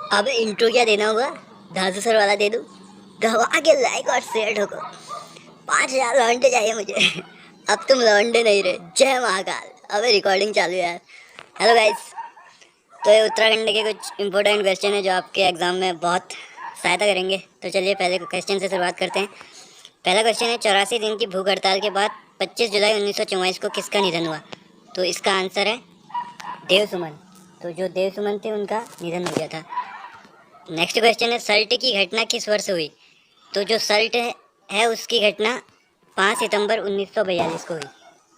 अब इंट्रो क्या देना होगा? धांसू सर वाला दे दूं? दबा के लाइक और शेयर ठोको। 5,000 लौंडे चाहिए मुझे। अब तुम लौंडे नहीं रहे। जय महाकाल। अबे रिकॉर्डिंग चालू है यार। Hello guys. तो ये उत्तराखंड के कुछ इंपॉर्टेंट क्वेश्चन है जो आपके एग्जाम में बहुत सहायता करेंगे। तो चलिए पहले क्वेश्चन से शुरुआत करते हैं। पहला क्वेश्चन है, 84 दिन की भूख हड़ताल के बाद 25 जुलाई 1944 को किसका निधन हुआ? तो इसका आंसर है देव सुमन। तो जो देव सुमन थे उनका निधन हो गया था। नेक्स्ट क्वेश्चन है, सल्ट की घटना किस वर्ष हुई? तो जो सल्ट है उसकी घटना 5 सितंबर 1942 को हुई।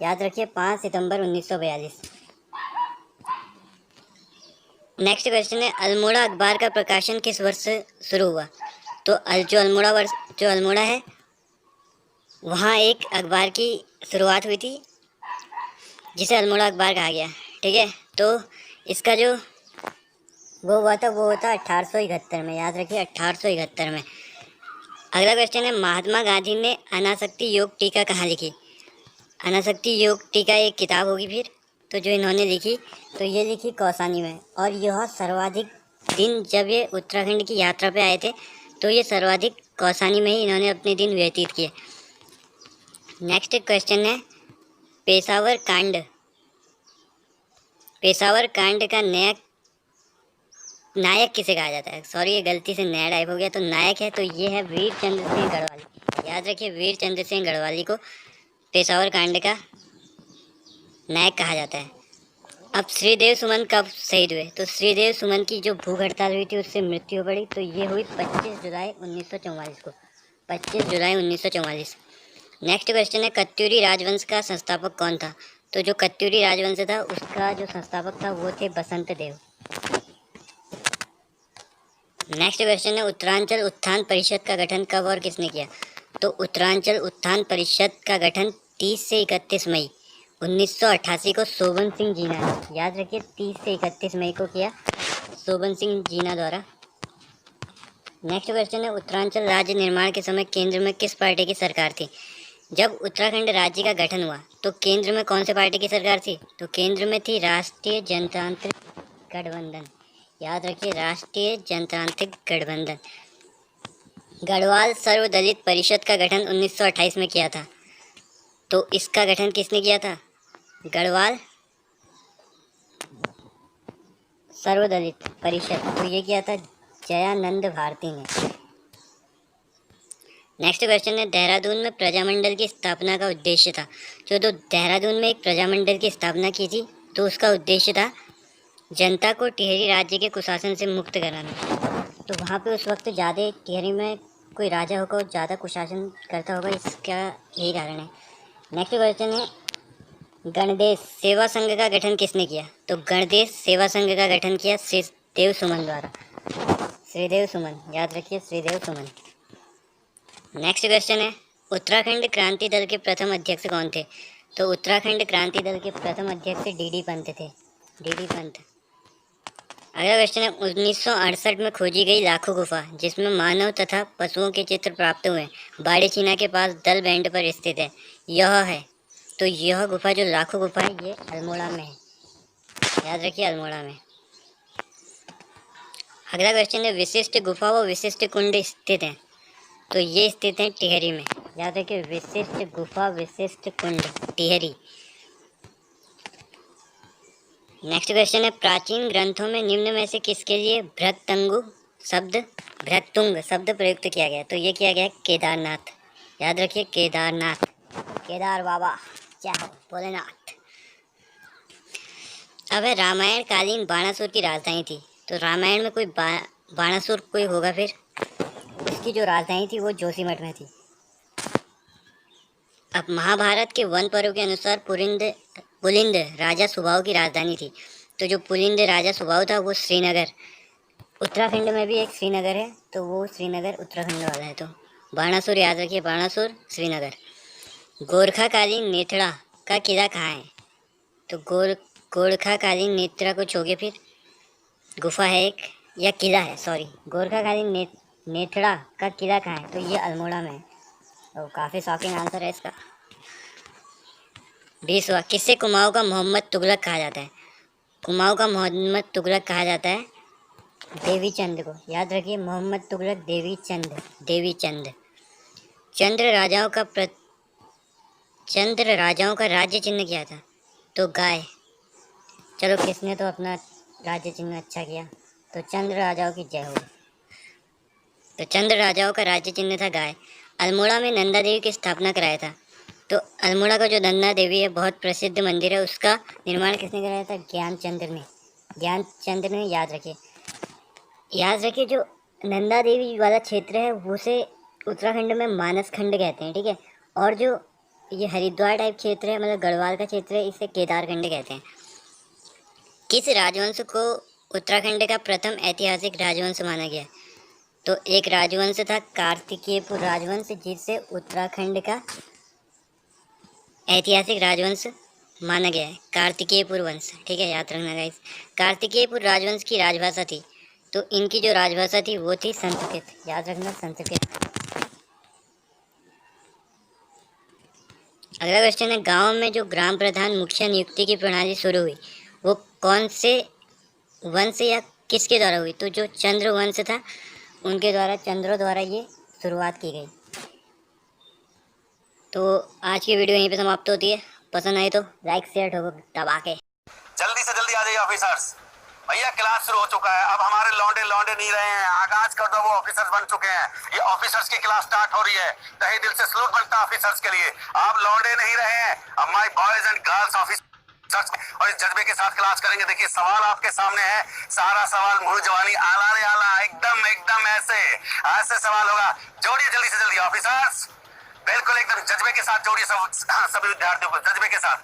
याद रखिए 5 सितंबर 1942। नेक्स्ट क्वेश्चन है, अल्मोड़ा अखबार का प्रकाशन किस वर्ष से शुरू हुआ? तो जो अल्मोड़ा है वहाँ एक अखबार की शुरुआत हुई थी जिसे अल्मोड़ा अखबार कहा गया। ठीक है, तो इसका जो वो हुआ था वो होता 1871 में। याद रखिए 1871 में। अगला क्वेश्चन है, महात्मा गांधी ने अनासक्ति योग टीका कहाँ लिखी? अनासक्ति योग टीका एक किताब होगी फिर। तो जो इन्होंने लिखी तो ये लिखी कौसानी में। और यह सर्वाधिक दिन जब ये उत्तराखंड की यात्रा पे आए थे तो ये सर्वाधिक कौसानी में ही इन्होंने अपने दिन व्यतीत किए। नेक्स्ट क्वेश्चन है, पेशावर कांड का नायक किसे कहा जाता है? सॉरी ये गलती से नया टाइप हो गया। तो नायक है तो ये है वीर चंद्र सिंह गढ़वाली। याद रखिए वीर चंद्र सिंह गढ़वाली को पेशावर कांड का नायक कहा जाता है। अब श्रीदेव सुमन कब शहीद हुए? तो श्रीदेव सुमन की जो भूख हड़ताल हुई थी उससे मृत्यु पड़ी तो ये हुई 25 जुलाई 1944 को। 25 जुलाई 1944। नेक्स्ट क्वेश्चन है, कत्यूरी राजवंश का संस्थापक कौन था? तो जो कत्यूरी राजवंश था उसका जो संस्थापक था वो थे बसंत देव। नेक्स्ट क्वेश्चन है, उत्तरांचल उत्थान परिषद का गठन कब और किसने किया? तो उत्तरांचल उत्थान परिषद का गठन 30 से 31 मई 1988 को शोभन सिंह जीना ने। याद रखिए 30 से 31 मई को किया शोभन सिंह जीना द्वारा। नेक्स्ट क्वेश्चन है, उत्तरांचल राज्य निर्माण के समय केंद्र में किस पार्टी की सरकार थी? जब उत्तराखंड राज्य का गठन हुआ तो केंद्र में कौन से पार्टी की सरकार थी? तो केंद्र में थी राष्ट्रीय जनतांत्रिक गठबंधन। याद रखिए राष्ट्रीय जनतांत्रिक गठबंधन। गढ़वाल सर्वदलित परिषद का गठन 1928 में किया था। तो इसका गठन किसने किया था? गढ़वाल सर्वदलित परिषद। तो ये किया था जयानंद भारती ने। नेक्स्ट क्वेश्चन है, देहरादून में प्रजामंडल की स्थापना का उद्देश्य था। तो देहरादून में एक प्रजामंडल की स्थापना की थी तो उसका उद्देश्य था जनता को टिहरी राज्य के कुशासन से मुक्त कराना। तो वहाँ पे उस वक्त ज़्यादा टिहरी में कोई राजा होगा और ज़्यादा कुशासन करता होगा, इसका यही कारण है। नेक्स्ट क्वेश्चन है, गणदेश सेवा संघ का गठन किसने किया? तो गणदेश सेवा संघ का गठन किया श्रीदेव सुमन द्वारा। श्रीदेव सुमन। याद रखिए श्रीदेव सुमन। नेक्स्ट क्वेश्चन है, उत्तराखंड क्रांति दल के प्रथम अध्यक्ष कौन थे? तो उत्तराखंड क्रांति दल के प्रथम अध्यक्ष डीडी पंत थे। डीडी पंत। अगला क्वेश्चन है, 1968 में खोजी गई लाखों गुफा जिसमें मानव तथा पशुओं के चित्र प्राप्त हुए बाड़ी चीना के पास दल बैंड पर स्थित है, यह है। तो यह गुफा जो लाखों गुफा है ये अल्मोड़ा में है। याद रखिए अल्मोड़ा में। अगला क्वेश्चन है, विशिष्ट गुफा व विशिष्ट कुंड स्थित हैं। तो ये स्थित हैं टिहरी में। याद रखिए विशिष्ट गुफा विशिष्ट कुंड टिहरी। नेक्स्ट क्वेश्चन है, प्राचीन ग्रंथों में निम्न में से किसके लिए भ्रतुंग शब्द प्रयुक्त किया गया? तो ये किया गया केदारनाथ। याद रखिए केदारनाथ। केदार बाबा क्या हो भोलेनाथ। अब है, रामायण कालीन बाणासुर की राजधानी थी। तो रामायण में कोई बाणासुर कोई होगा फिर। इसकी जो राजधानी थी वो जोशीमठ में थी। अब महाभारत के वन पर्व के अनुसार पुलिंद राजा सुबाहु की राजधानी थी। तो जो पुलिंद राजा सुबाहु था वो श्रीनगर, उत्तराखंड में भी एक श्रीनगर है तो वो श्रीनगर उत्तराखंड वाला है। तो बाणासुर याद रखिए बाणासुर श्रीनगर। गोरखाकालीन नेथड़ा का किला कहाँ है? तो गोरखाकालीन नेत्रा को छोगे फिर गुफा है एक या किला है, सॉरी गोरखाकालीन नेथड़ा का किला कहाँ है? तो ये अल्मोड़ा में है। तो काफ़ी शॉकिंग आंसर है इसका। 20वां, किससे कुमाऊँ का मोहम्मद तुगलक कहा जाता है? कुमाऊँ का मोहम्मद तुगलक कहा जाता है देवी चंद को, याद रखिए, मोहम्मद तुगलक देवी चंद, देवी चंद। चंद्र राजाओं का चंद्र राजाओं का राज्य चिन्ह क्या था? तो गाय। चलो, किसने तो अपना राज्य चिन्ह अच्छा किया, तो चंद्र राजाओं की जय हो। तो चंद्र राजाओं का राज्य चिन्ह था गाय। अल्मोड़ा में नंदा देवी की स्थापना कराया था? तो अल्मोड़ा का जो नंदा देवी है, बहुत प्रसिद्ध मंदिर है, उसका निर्माण किसने कराया था? ज्ञानचंद्र ने। ज्ञानचंद्र ने, याद रखिए। याद रखिए, जो नंदा देवी वाला क्षेत्र है उसे उत्तराखंड में मानस खंड कहते हैं, ठीक है। और जो ये हरिद्वार टाइप क्षेत्र है, मतलब गढ़वाल का क्षेत्र है, इसे केदारखंड कहते हैं। किस राजवंश को उत्तराखंड का प्रथम ऐतिहासिक राजवंश माना गया है? तो एक राजवंश था कार्तिकेयपुर राजवंश, जिसे उत्तराखंड का ऐतिहासिक राजवंश माना गया है, कार्तिकेयपुर वंश, ठीक है, याद रखना गाइस। कार्तिकेयपुर राजवंश की राजभाषा थी, तो इनकी जो राजभाषा थी वो थी संस्कृत, याद रखना, संस्कृत। अगला क्वेश्चन है, गांव में जो ग्राम प्रधान मुखिया नियुक्ति की प्रणाली शुरू हुई, वो कौन से वंश या किसके द्वारा हुई? तो जो चंद्र वंश था उनके द्वारा, चंद्रों द्वारा ये शुरुआत की गई। तो आज की वीडियो यहीं पे समाप्त होती है। पसंद आई तो लाइक शेयर ठोको दबा के। जल्दी से जल्दी आ जाइए ऑफिसर्स। भैया क्लास शुरू हो चुका है, अब हमारे लौंडे लौंडे नहीं रहे हैं, आगाज कर दो, वो ऑफिसर्स बन चुके हैं। ये ऑफिसर्स की क्लास स्टार्ट हो रही है, तहे दिल से सलूट बनता है ऑफिसर्स के लिए। आप लौंडे नहीं रहे हैं, अब my boys and girls officers, और इस जज्बे के साथ क्लास करेंगे। देखिए सवाल आपके सामने है, सारा सवाल मुंह जवानी आला रे आला, एकदम एकदम ऐसे ऐसे सवाल होगा। जोड़िए जल्दी से जल्दी ऑफिसर्स, बिल्कुल एकदम जज्बे के साथ जोड़िए सब, सभी विद्यार्थियों को जज्बे के साथ।